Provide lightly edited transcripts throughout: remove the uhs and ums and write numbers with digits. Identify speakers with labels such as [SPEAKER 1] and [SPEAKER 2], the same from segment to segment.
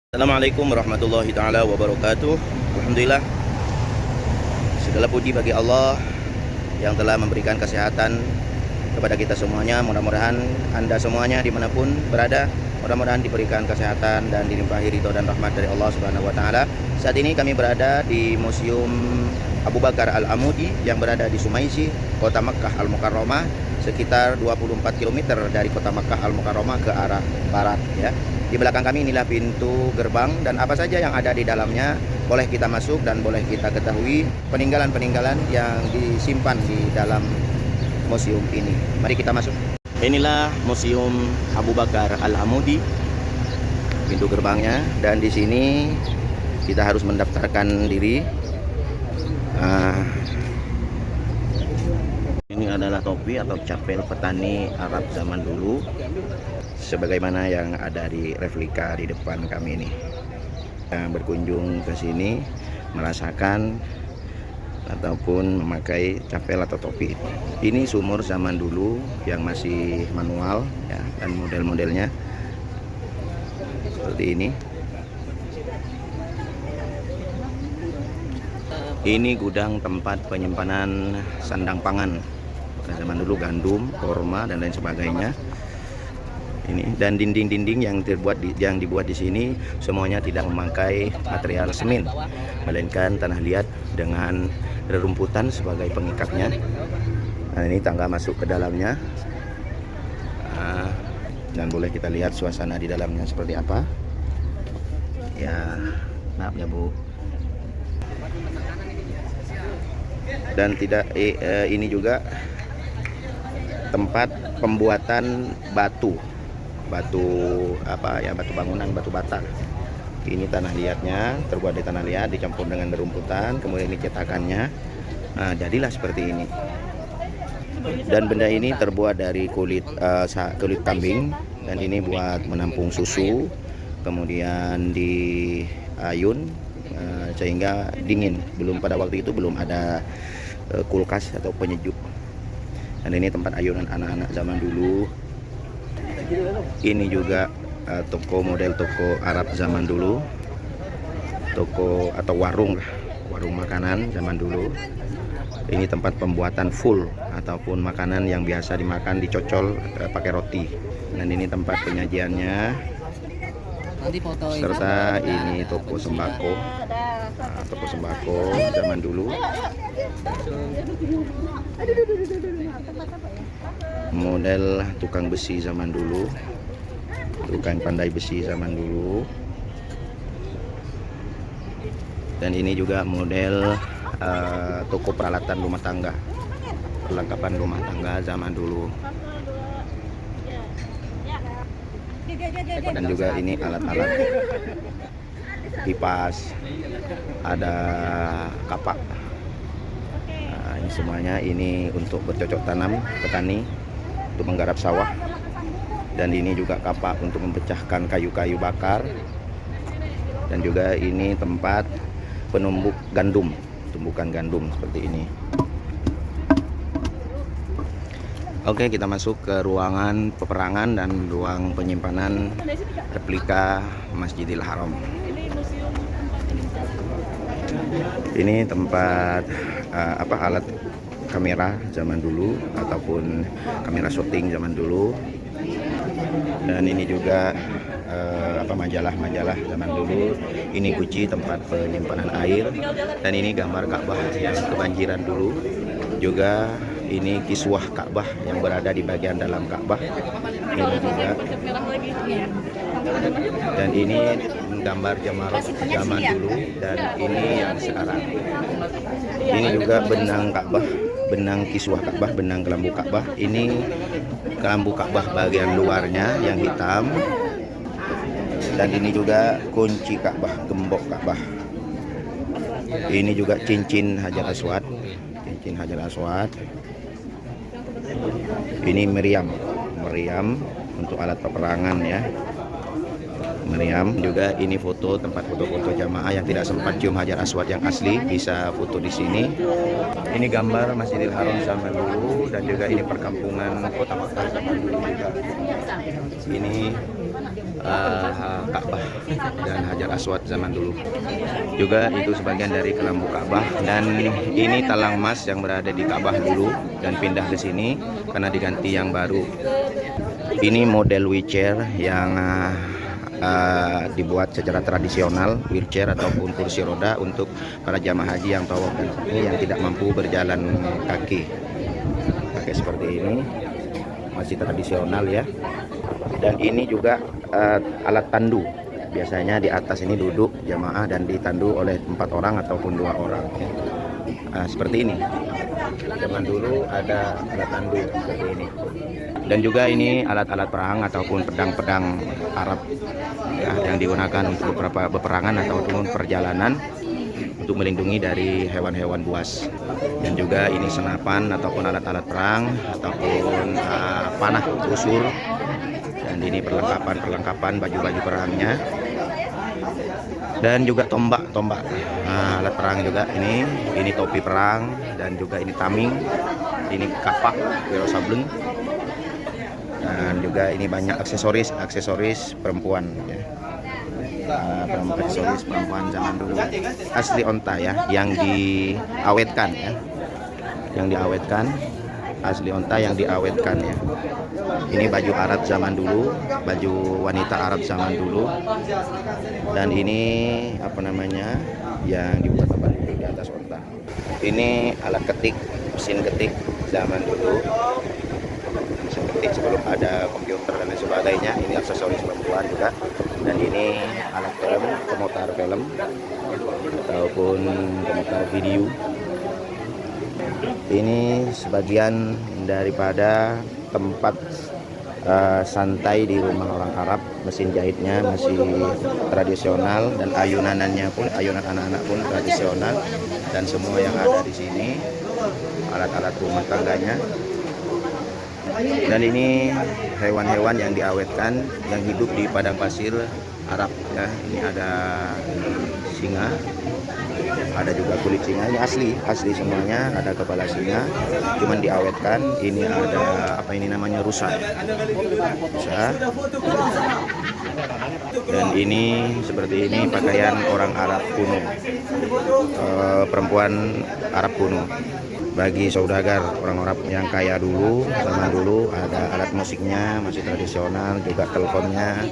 [SPEAKER 1] Assalamualaikum warahmatullahi taala wabarakatuh. Alhamdulillah, segala puji bagi Allah yang telah memberikan kesehatan kepada kita semuanya. Mudah-mudahan Anda semuanya dimanapun berada, mudah-mudahan diberikan kesehatan dan dilimpahi ridho dan rahmat dari Allah Subhanahu wa taala. Saat ini kami berada di Museum Abu Bakar Al-Amudi yang berada di Sumaisi, Kota Makkah Al-Mukarramah, sekitar 24 km dari Kota Makkah Al-Mukarramah ke arah barat ya. Di belakang kami inilah pintu gerbang, dan apa saja yang ada di dalamnya boleh kita masuk dan boleh kita ketahui peninggalan-peninggalan yang disimpan di dalam museum ini. Mari kita masuk. Inilah Museum Abu Bakar Al-Amudi, pintu gerbangnya, dan di sini kita harus mendaftarkan diri. Ini adalah topi atau capel petani Arab zaman dulu, sebagaimana yang ada di replika di depan kami ini. Yang berkunjung ke sini merasakan ataupun memakai capel atau topi. Ini sumur zaman dulu yang masih manual ya, dan model-modelnya seperti ini. Ini gudang tempat penyimpanan sandang pangan pada zaman dulu, gandum, korma dan lain sebagainya. Ini, dan dinding-dinding yang dibuat di sini semuanya tidak memakai material semen, melainkan tanah liat dengan rerumputan sebagai pengikatnya. Nah, ini tangga masuk ke dalamnya. Dan boleh kita lihat suasana di dalamnya seperti apa. Ya, maaf ya Bu. Dan ini juga tempat pembuatan batu bangunan, batu bata. Ini tanah liatnya, terbuat di tanah liat dicampur dengan rumputan, kemudian ini cetakannya. Nah, jadilah seperti ini. Dan benda ini terbuat dari kulit kambing, dan ini buat menampung susu, kemudian diayun sehingga dingin. Pada waktu itu belum ada kulkas atau penyejuk. Dan ini tempat ayunan anak-anak zaman dulu. Ini juga model toko Arab zaman dulu, toko atau warung makanan zaman dulu. Ini tempat pembuatan full ataupun makanan yang biasa dimakan dicocol pakai roti. Dan ini tempat penyajiannya. Serta ini toko sembako, toko sembako zaman dulu. Model tukang besi zaman dulu, tukang pandai besi zaman dulu. Dan ini juga model toko peralatan rumah tangga, perlengkapan rumah tangga zaman dulu. Dan juga ini alat-alat kipas, ada kapak. Nah, ini semuanya ini untuk bercocok tanam petani, untuk menggarap sawah. Dan ini juga kapak untuk memecahkan kayu-kayu bakar. Dan juga ini tempat penumbuk gandum, tumbukan gandum seperti ini. Oke, kita masuk ke ruangan peperangan dan ruang penyimpanan replika Masjidil Haram. Ini tempat alat kamera zaman dulu ataupun kamera syuting zaman dulu. Dan ini juga majalah-majalah zaman dulu. Ini guci, tempat penyimpanan air. Dan ini gambar Ka'bah yang kebanjiran dulu. Juga ini kiswah Ka'bah yang berada di bagian dalam Ka'bah. Ini juga. Dan ini gambar Jamarot zaman dulu, dan ini yang sekarang. Ini juga benang Ka'bah, benang kiswah Ka'bah, benang kelambu Ka'bah. Ini kelambu Ka'bah bagian luarnya yang hitam. Dan ini juga kunci Ka'bah, gembok Ka'bah. Ini juga cincin Hajar Aswad, cincin Hajar Aswad. Ini meriam untuk alat peperangan ya. Meriam juga. Ini foto, tempat foto-foto jamaah yang tidak sempat cium Hajar Aswad yang asli, bisa foto di sini. Ini gambar Masjidil Haram zaman dulu, dan juga ini perkampungan Kota Makkah zaman dulu juga. Ini Ka'bah dan Hajar Aswad zaman dulu. Juga itu sebagian dari kelambu Ka'bah, dan ini talang emas yang berada di Ka'bah dulu dan pindah ke sini karena diganti yang baru. Ini model wheelchair yang dibuat secara tradisional, wheelchair ataupun kursi roda untuk para jamaah haji yang tawaf ini yang tidak mampu berjalan kaki. Pakai seperti ini, masih tradisional ya. Dan ini juga alat tandu. Biasanya di atas ini duduk jamaah dan ditandu oleh 4 orang ataupun 2 orang. Seperti ini. Zaman dulu ada alat tandu seperti ini. Dan juga ini alat-alat perang ataupun pedang-pedang Arab ya, yang digunakan untuk beberapa peperangan ataupun perjalanan untuk melindungi dari hewan-hewan buas. Dan juga ini senapan ataupun alat-alat perang ataupun panah, busur. Dan ini perlengkapan baju-baju perangnya. Dan juga tombak alat perang juga ini topi perang, dan juga ini tameng, ini kapak, wiro sableng. Dan juga ini banyak aksesoris perempuan ya. Aksesoris perempuan zaman dulu asli onta ya, yang diawetkan ya, asli onta yang diawetkan ya. Ini baju Arab zaman dulu, baju wanita Arab zaman dulu. Dan ini apa namanya yang dibuat tempat duduk di atas onta. Ini alat ketik, mesin ketik zaman dulu. Ketik sebelum ada komputer dan lain sebagainya. Ini aksesoris perempuan juga. Dan ini alat film, pemutar film ataupun pemutar video. Ini sebagian daripada tempat santai di rumah orang Arab. Mesin jahitnya masih tradisional, dan ayunan anak-anak pun tradisional, dan semua yang ada di sini alat-alat rumah tangganya. Dan ini hewan-hewan yang diawetkan yang hidup di padang pasir Arab ya. Ini ada singa, ada juga kulit singa, ini asli semuanya, ada kepala singa cuman diawetkan. Ini ada apa ini namanya, rusa. Dan ini seperti ini pakaian orang Arab kuno, perempuan Arab kuno. Bagi saudagar orang-orang yang kaya dulu, zaman dulu, ada alat musiknya masih tradisional, juga teleponnya,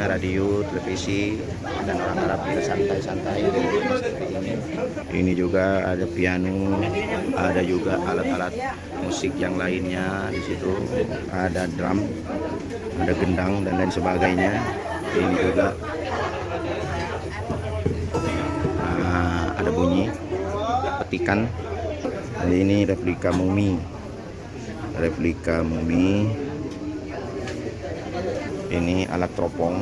[SPEAKER 1] radio, televisi, dan orang Arab bisa santai-santai seperti ini. Ini juga ada piano, ada juga alat-alat musik yang lainnya di situ, ada drum, ada gendang dan lain sebagainya. Ini juga ada bunyi petikan. Ini replika mumi. Ini alat teropong,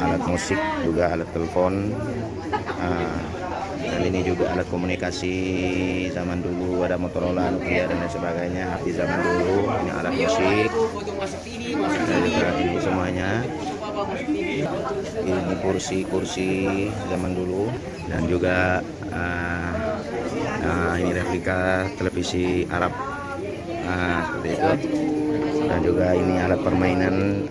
[SPEAKER 1] alat musik, juga alat telepon. Dan ini juga alat komunikasi zaman dulu, ada Motorola, Nokia dan lain sebagainya. HP zaman dulu. Ini alat musik. Ini semuanya. Ini kursi zaman dulu, dan juga ini replika televisi Arab seperti itu. Dan juga ini alat permainan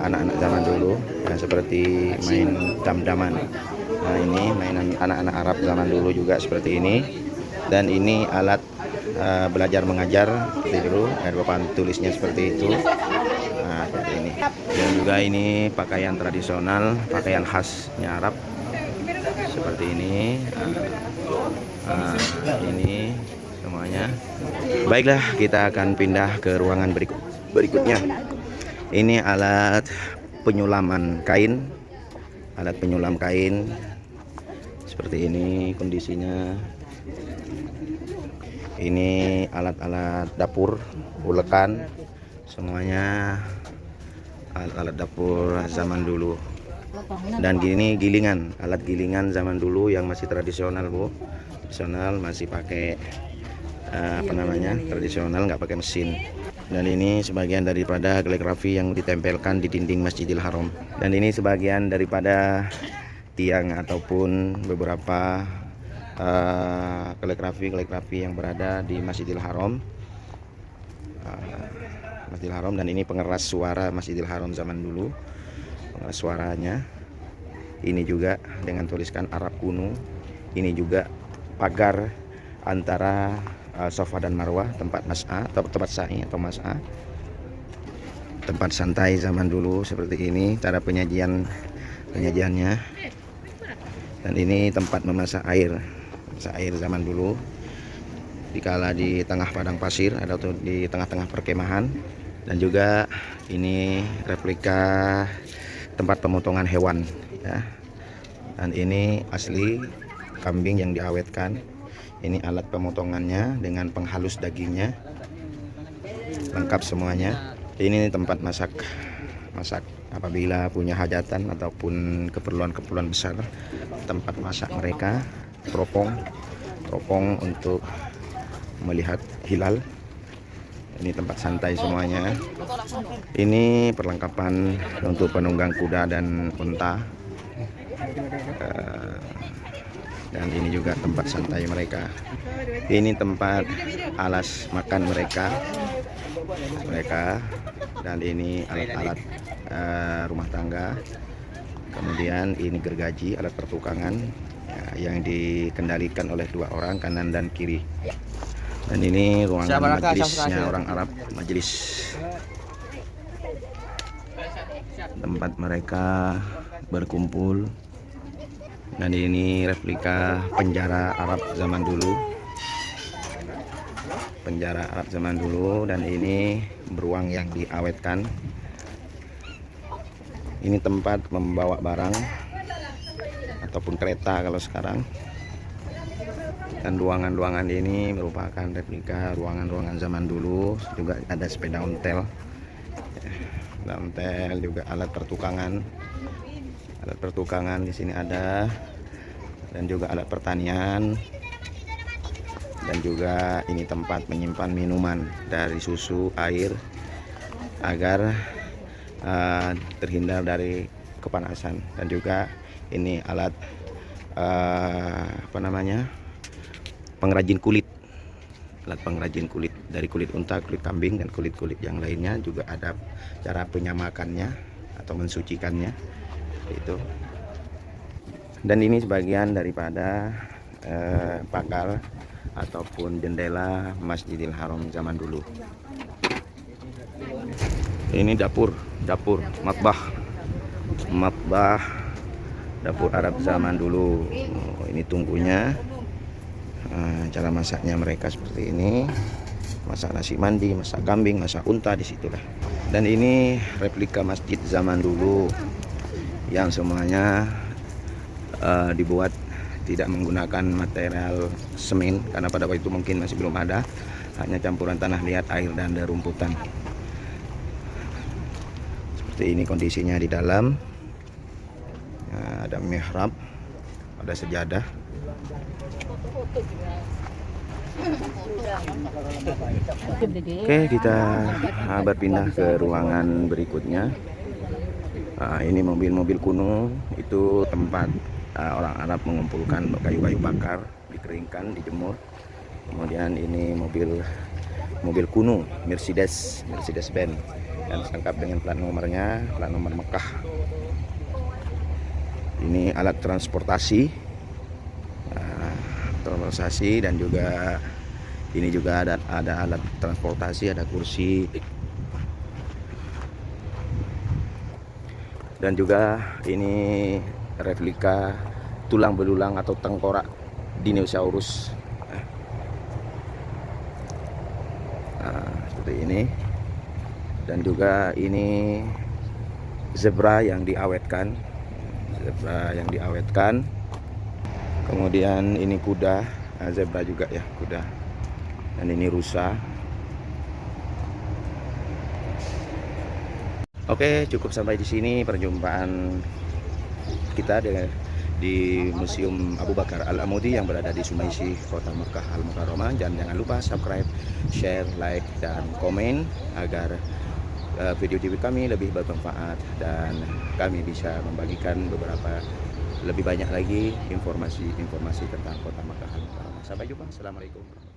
[SPEAKER 1] anak-anak zaman dulu ya, seperti main dam-daman. Nah, ini mainan anak-anak Arab zaman dulu juga seperti ini. Dan ini alat belajar mengajar seperti dulu, ada papan tulisnya seperti itu. Nah, seperti ini. Dan juga ini pakaian tradisional, pakaian khasnya Arab seperti ini. Ini semuanya. Baiklah, kita akan pindah ke ruangan berikutnya. Ini alat penyulaman kain, seperti ini kondisinya. Ini alat-alat dapur, ulekan, semuanya alat-alat dapur zaman dulu. Dan gini alat gilingan zaman dulu yang masih tradisional, Bu. Tradisional, masih pakai tradisional, nggak pakai mesin. Dan ini sebagian daripada kaligrafi yang ditempelkan di dinding Masjidil Haram. Dan ini sebagian daripada tiang ataupun beberapa kaligrafi yang berada di Masjidil Haram. Masjidil Haram. Dan ini pengeras suara Masjidil Haram zaman dulu, pengeras suaranya. Ini juga dengan tuliskan Arab kuno. Ini juga pagar antara Safa dan Marwah, tempat mas'a atau tempat sa'i atau mas'a, tempat santai zaman dulu seperti ini cara penyajiannya. Dan ini tempat memasak air zaman dulu dikala di tengah padang pasir atau di tengah-tengah perkemahan. Dan juga ini replika tempat pemotongan hewan ya. Dan ini asli kambing yang diawetkan. Ini alat pemotongannya dengan penghalus dagingnya, lengkap semuanya. Ini tempat masak apabila punya hajatan ataupun keperluan besar. Tempat masak mereka, teropong untuk melihat hilal. Ini tempat santai semuanya. Ini perlengkapan untuk penunggang kuda dan unta. Dan ini juga tempat santai mereka. Ini tempat alas makan mereka. Dan ini alat-alat rumah tangga. Kemudian ini gergaji, alat pertukangan ya, yang dikendalikan oleh 2 orang, kanan dan kiri. Dan ini ruangan majelisnya orang Arab, majelis tempat mereka berkumpul. Dan ini replika penjara Arab zaman dulu, dan ini beruang yang diawetkan. Ini tempat membawa barang ataupun kereta kalau sekarang. Dan ruangan-ruangan ini merupakan replika ruangan-ruangan zaman dulu. Juga ada sepeda ontel, juga alat pertukangan di sini ada. Dan juga alat pertanian. Dan juga ini tempat menyimpan minuman dari susu, air, agar terhindar dari kepanasan. Dan juga ini alat pengrajin kulit, dari kulit unta, kulit kambing, dan kulit-kulit yang lainnya. Juga ada cara penyamakannya atau mensucikannya itu. Dan ini sebagian daripada pagar ataupun jendela Masjidil Haram zaman dulu. Ini dapur matbah dapur Arab zaman dulu. Ini tungkunya, cara masaknya mereka seperti ini. Masak nasi mandi, masak kambing, masak unta, disitulah. Dan ini replika masjid zaman dulu yang semuanya dibuat tidak menggunakan material semen, karena pada waktu itu mungkin masih belum ada, hanya campuran tanah liat, air, dan rumputan. Seperti ini kondisinya di dalam. Ada mihrab, ada sejadah. Oke, kita berpindah ke ruangan berikutnya. Ini mobil-mobil kuno, itu tempat orang Arab mengumpulkan kayu-kayu bakar, dikeringkan, dijemur. Kemudian ini mobil kuno Mercedes-Benz, dan lengkap dengan plat nomornya, plat nomor Mekah. Ini alat transportasi, dan juga ini juga ada alat transportasi, ada kursi. Dan juga ini replika tulang belulang atau tengkorak dinosaurus. Seperti ini. Dan juga ini zebra yang diawetkan. Kemudian ini kuda, zebra juga ya, kuda. Dan ini rusa. Oke, cukup sampai di sini perjumpaan kita di Museum Abu Bakar Al-Amudi yang berada di Sumaisi, Kota Mekah Al-Mukarramah. Dan jangan lupa subscribe, share, like, dan komen agar video-video kami lebih bermanfaat dan kami bisa membagikan lebih banyak lagi informasi tentang Kota Mekah Al-Mukarramah. Sampai jumpa. Assalamualaikum.